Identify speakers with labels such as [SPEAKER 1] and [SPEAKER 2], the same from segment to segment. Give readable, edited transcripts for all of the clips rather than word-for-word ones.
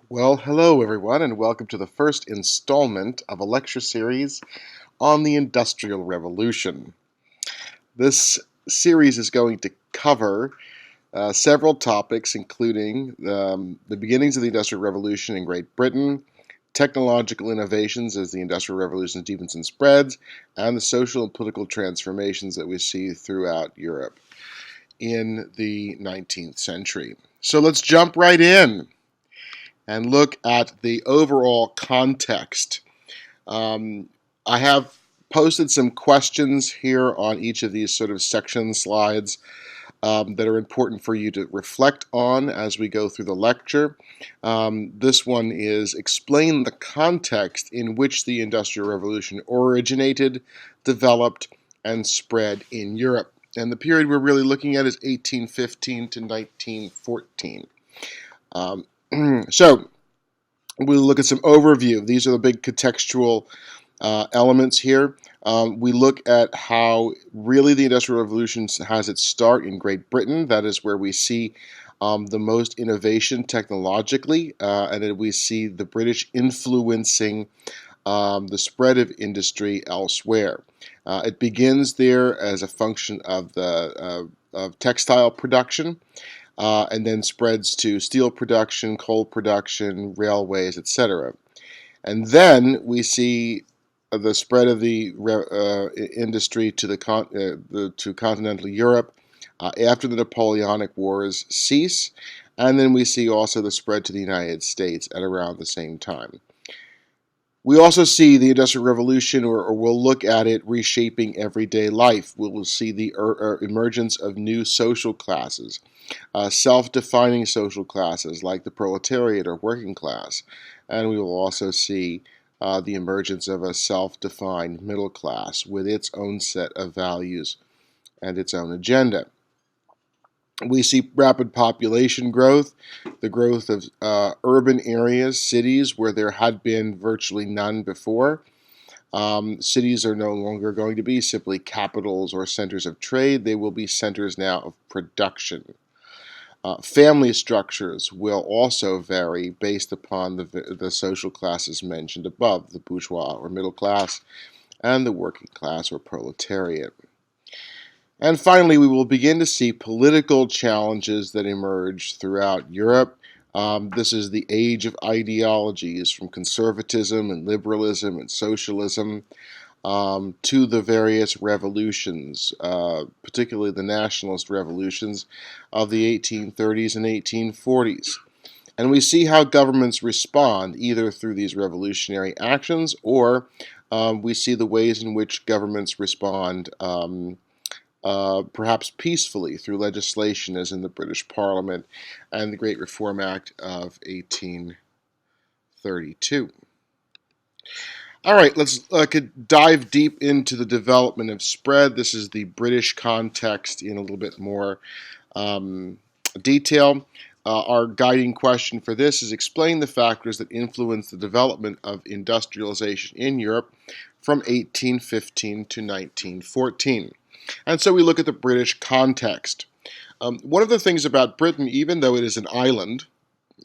[SPEAKER 1] Well, hello everyone, and welcome to the first installment of a lecture series on the Industrial Revolution. This series is going to cover several topics, including the beginnings of the Industrial Revolution in Great Britain, technological innovations as the Industrial Revolution deepens and spreads, and the social and political transformations that we see throughout Europe in the 19th century. So let's jump right in and look at the overall context. I have posted some questions here on each of these sort of section slides that are important for you to reflect on as we go through the lecture. This one is explain the context in which the Industrial Revolution originated, developed, and spread in Europe. And the period we're really looking at is 1815 to 1914. So we'll look at some overview. These are the big contextual elements here. We look at how really the Industrial Revolution has its start in Great Britain. That is where we see the most innovation technologically, and then we see the British influencing the spread of industry elsewhere. It begins there as a function of the of textile production, and then spreads to steel production, coal production, railways, etc. And then we see the spread of the industry to to continental Europe after the Napoleonic Wars cease, and then we see also the spread to the United States at around the same time. We also see the Industrial Revolution, or we'll look at it, reshaping everyday life. We'll see the emergence of new social classes, self-defining social classes like the proletariat or working class. And we will also see the emergence of a self-defined middle class with its own set of values and its own agenda. We see rapid population growth, the growth of urban areas, cities where there had been virtually none before. Cities are no longer going to be simply capitals or centers of trade. They will be centers now of production. Family structures will also vary based upon the social classes mentioned above, the bourgeois or middle class and the working class or proletariat. And finally, we will begin to see political challenges that emerge throughout Europe. This is the age of ideologies, from conservatism and liberalism and socialism to the various revolutions, particularly the nationalist revolutions of the 1830s and 1840s. And we see how governments respond either through these revolutionary actions, or we see the ways in which governments respond perhaps peacefully through legislation, as in the British Parliament and the Great Reform Act of 1832. All right, let's dive deep into the development of spread. This is the British context in a little bit more detail. Our guiding question for this is explain the factors that influence the development of industrialization in Europe from 1815 to 1914. And so we look at the British context. One of the things about Britain, even though it is an island,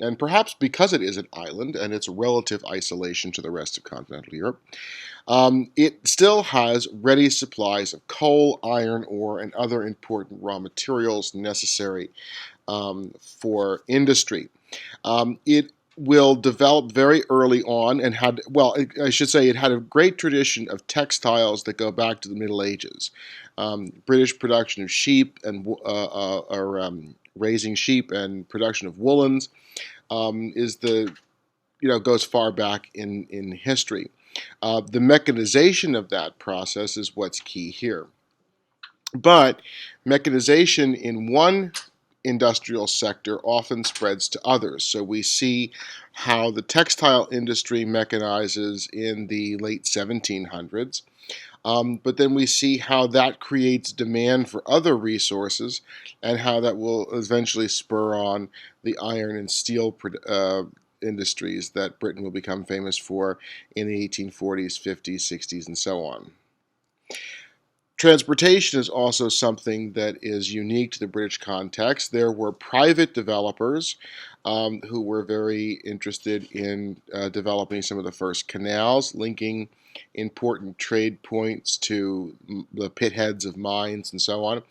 [SPEAKER 1] and perhaps because it is an island and its relative isolation to the rest of continental Europe, it still has ready supplies of coal, iron ore, and other important raw materials necessary for industry. It will develop very early on and had, well, I should say it had a great tradition of textiles that go back to the Middle Ages. British production of sheep and raising sheep and production of woolens goes far back in history. The mechanization of that process is what's key here. But mechanization in one industrial sector often spreads to others. So we see how the textile industry mechanizes in the late 1700s. But then we see how that creates demand for other resources and how that will eventually spur on the iron and steel industries that Britain will become famous for in the 1840s, 50s, 60s, and so on. Transportation is also something that is unique to the British context. There were private developers who were very interested in developing some of the first canals, linking important trade points to the pit heads of mines and so on.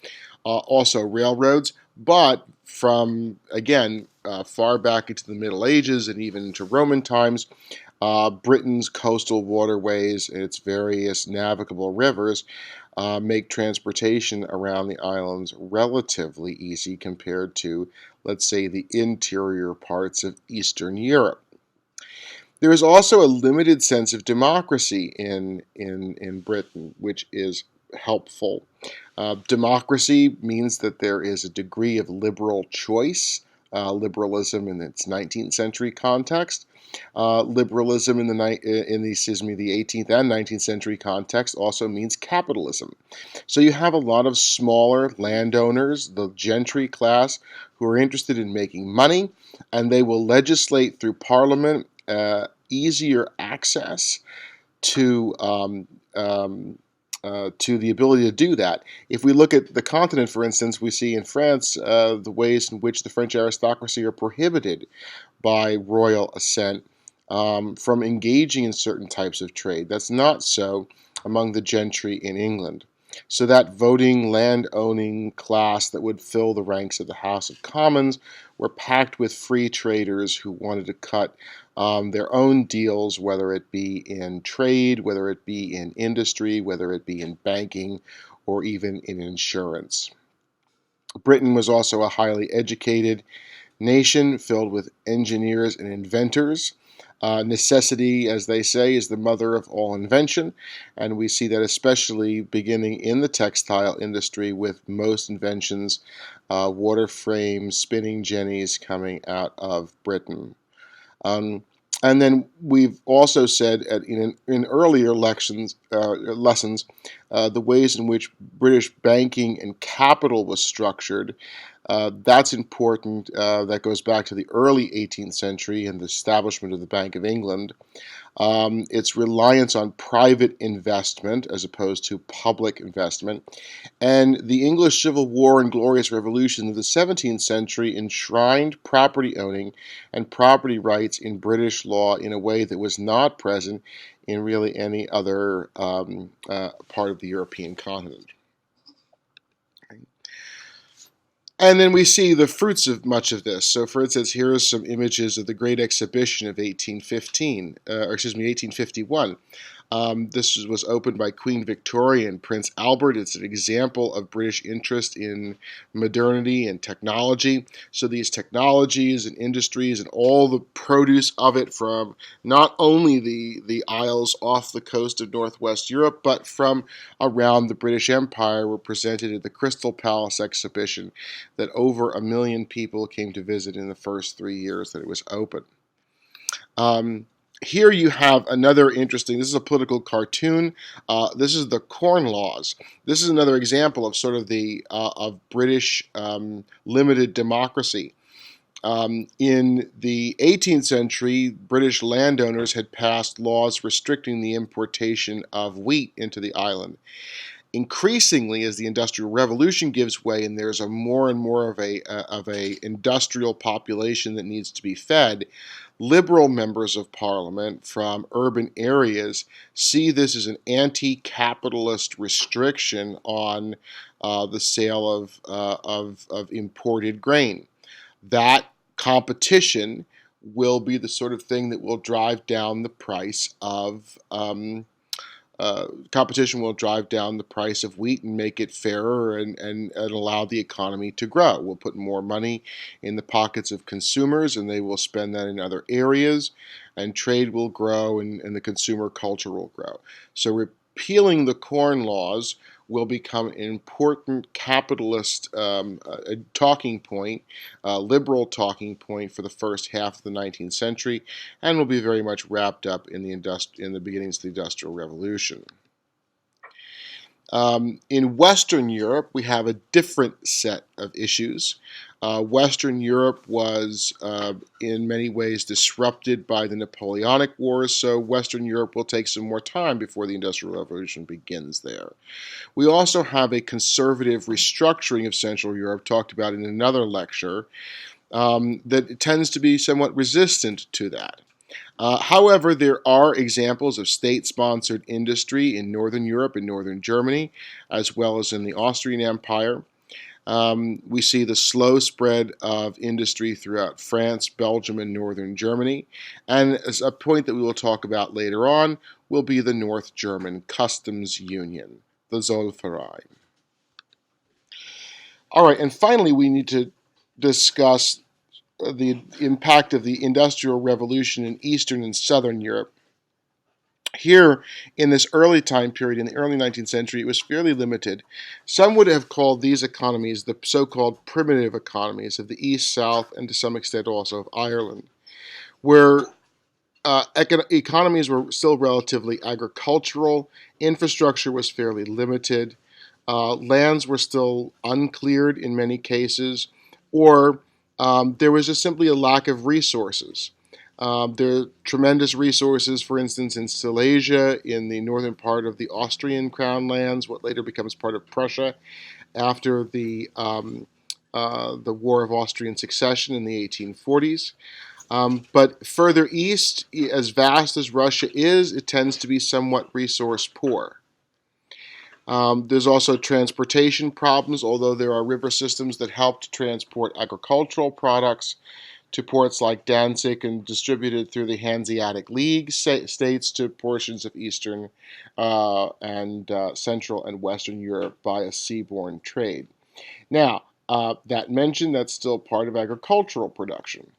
[SPEAKER 1] Also railroads, but from, again, far back into the Middle Ages and even into Roman times, Britain's coastal waterways and its various navigable rivers make transportation around the islands relatively easy compared to, let's say, the interior parts of Eastern Europe. There is also a limited sense of democracy in Britain, which is helpful. Democracy means that there is a degree of liberal choice, liberalism in its 19th century context. Liberalism in the 18th and 19th century context also means capitalism. So you have a lot of smaller landowners, the gentry class, who are interested in making money, and they will legislate through Parliament easier access to to the ability to do that. If we look at the continent, for instance, we see in France the ways in which the French aristocracy are prohibited by royal assent from engaging in certain types of trade. That's not so among the gentry in England. So that voting, land-owning class that would fill the ranks of the House of Commons were packed with free traders who wanted to cut their own deals, whether it be in trade, whether it be in industry, whether it be in banking, or even in insurance. Britain was also a highly educated nation filled with engineers and inventors. Necessity, as they say, is the mother of all invention, and we see that especially beginning in the textile industry with most inventions, water frames, spinning jennies coming out of Britain. And then we've also said in earlier lessons the ways in which British banking and capital was structured. That's important. That goes back to the early 18th century and the establishment of the Bank of England. Its reliance on private investment as opposed to public investment. And the English Civil War and Glorious Revolution of the 17th century enshrined property owning and property rights in British law in a way that was not present in really any other part of the European continent. And then we see the fruits of much of this. So, for instance, here are some images of the Great Exhibition of 1851. This was opened by Queen Victoria and Prince Albert. It's an example of British interest in modernity and technology. So these technologies and industries and all the produce of it from not only the isles off the coast of Northwest Europe, but from around the British Empire were presented at the Crystal Palace exhibition that over 1 million people came to visit in the first 3 years that it was open. Here you have another interesting, this is a political cartoon. This is the Corn Laws. This is another example of sort of the of British limited democracy. In the 18th century, British landowners had passed laws restricting the importation of wheat into the island. Increasingly, as the Industrial Revolution gives way and there's a more and more of a industrial population that needs to be fed, liberal members of Parliament from urban areas see this as an anti-capitalist restriction on the sale of imported grain. That competition will be the sort of thing that will drive down the price of competition will drive down the price of wheat and make it fairer and allow the economy to grow. We'll put more money in the pockets of consumers and they will spend that in other areas, and trade will grow and the consumer culture will grow. So repealing the Corn Laws will become an important capitalist talking point, liberal talking point for the first half of the 19th century, and will be very much wrapped up in the beginnings of the Industrial Revolution. In Western Europe, we have a different set of issues. Western Europe was in many ways disrupted by the Napoleonic Wars, so Western Europe will take some more time before the Industrial Revolution begins there. We also have a conservative restructuring of Central Europe, talked about in another lecture, that tends to be somewhat resistant to that. However, there are examples of state-sponsored industry in Northern Europe and Northern Germany, as well as in the Austrian Empire. We see the slow spread of industry throughout France, Belgium, and Northern Germany. And as a point that we will talk about later on will be the North German Customs Union, the Zollverein. All right, and finally, we need to discuss the impact of the Industrial Revolution in Eastern and Southern Europe. Here, in this early time period, in the early 19th century, it was fairly limited. Some would have called these economies the so-called primitive economies of the East, South, and to some extent also of Ireland, where economies were still relatively agricultural, infrastructure was fairly limited, lands were still uncleared in many cases, or there was just simply a lack of resources. There are tremendous resources, for instance, in Silesia, in the northern part of the Austrian crown lands, what later becomes part of Prussia after the War of Austrian Succession in the 1840s. But further east, as vast as Russia is, it tends to be somewhat resource poor. There's also transportation problems, although there are river systems that help to transport agricultural products to ports like Danzig and distributed through the Hanseatic League states to portions of Eastern and Central and Western Europe by a seaborne trade. Now, that mentioned, that's still part of agricultural production.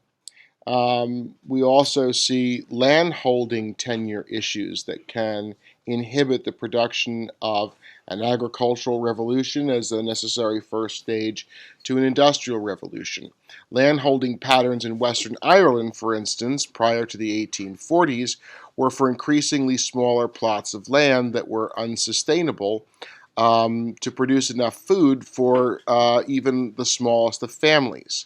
[SPEAKER 1] We also see landholding tenure issues that can inhibit the production of an agricultural revolution as a necessary first stage to an industrial revolution. Landholding patterns in Western Ireland, for instance, prior to the 1840s, were for increasingly smaller plots of land that were unsustainable to produce enough food for even the smallest of families.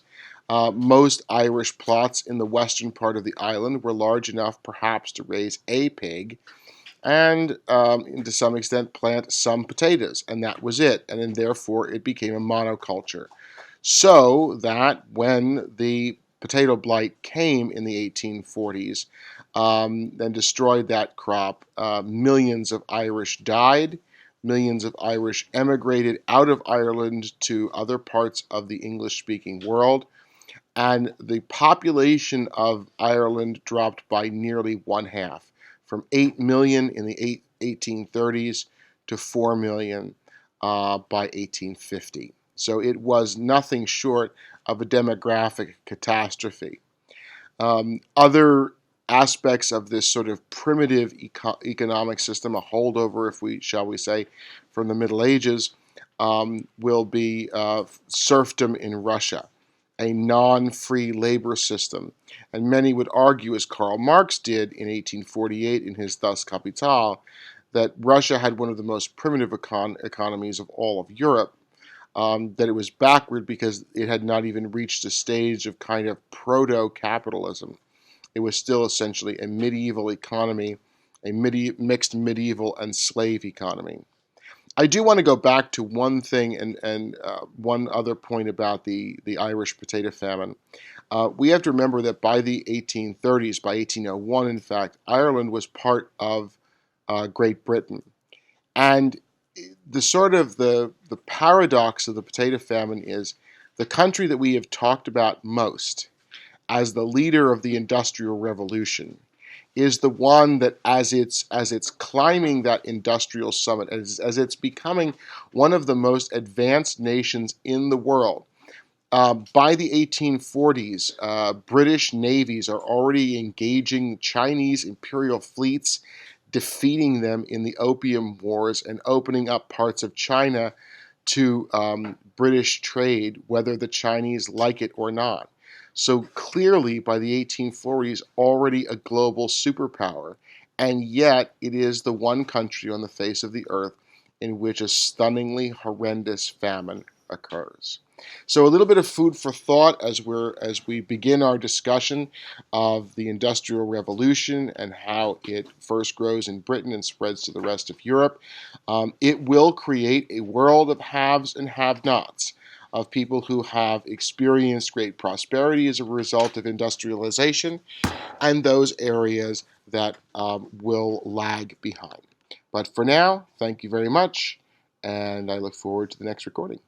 [SPEAKER 1] Most Irish plots in the western part of the island were large enough perhaps to raise a pig and to some extent plant some potatoes, and that was it, and then therefore it became a monoculture. So that when the potato blight came in the 1840s and destroyed that crop, millions of Irish died, millions of Irish emigrated out of Ireland to other parts of the English-speaking world, and the population of Ireland dropped by nearly one half, from 8 million in the 1830s to 4 million by 1850. So it was nothing short of a demographic catastrophe. Other aspects of this sort of primitive economic system, a holdover, if we shall we say, from the Middle Ages, will be serfdom in Russia, a non-free labor system. And many would argue, as Karl Marx did in 1848 in his Das Kapital, that Russia had one of the most primitive economies of all of Europe, that it was backward because it had not even reached a stage of kind of proto-capitalism. It was still essentially a medieval economy, a mixed medieval and slave economy. I do want to go back to one thing and one other point about the Irish potato famine. We have to remember that by the 1830s, by 1801, in fact, Ireland was part of Great Britain. And the sort of the paradox of the potato famine is the country that we have talked about most as the leader of the Industrial Revolution is the one that as it's climbing that industrial summit, as it's becoming one of the most advanced nations in the world. By the 1840s, British navies are already engaging Chinese imperial fleets, defeating them in the Opium Wars and opening up parts of China to British trade, whether the Chinese like it or not. So clearly, by the 1840s, already a global superpower, and yet it is the one country on the face of the earth in which a stunningly horrendous famine occurs. So a little bit of food for thought as we begin our discussion of the Industrial Revolution and how it first grows in Britain and spreads to the rest of Europe. It will create a world of haves and have-nots, of people who have experienced great prosperity as a result of industrialization, and those areas that will lag behind. But for now, thank you very much, and I look forward to the next recording.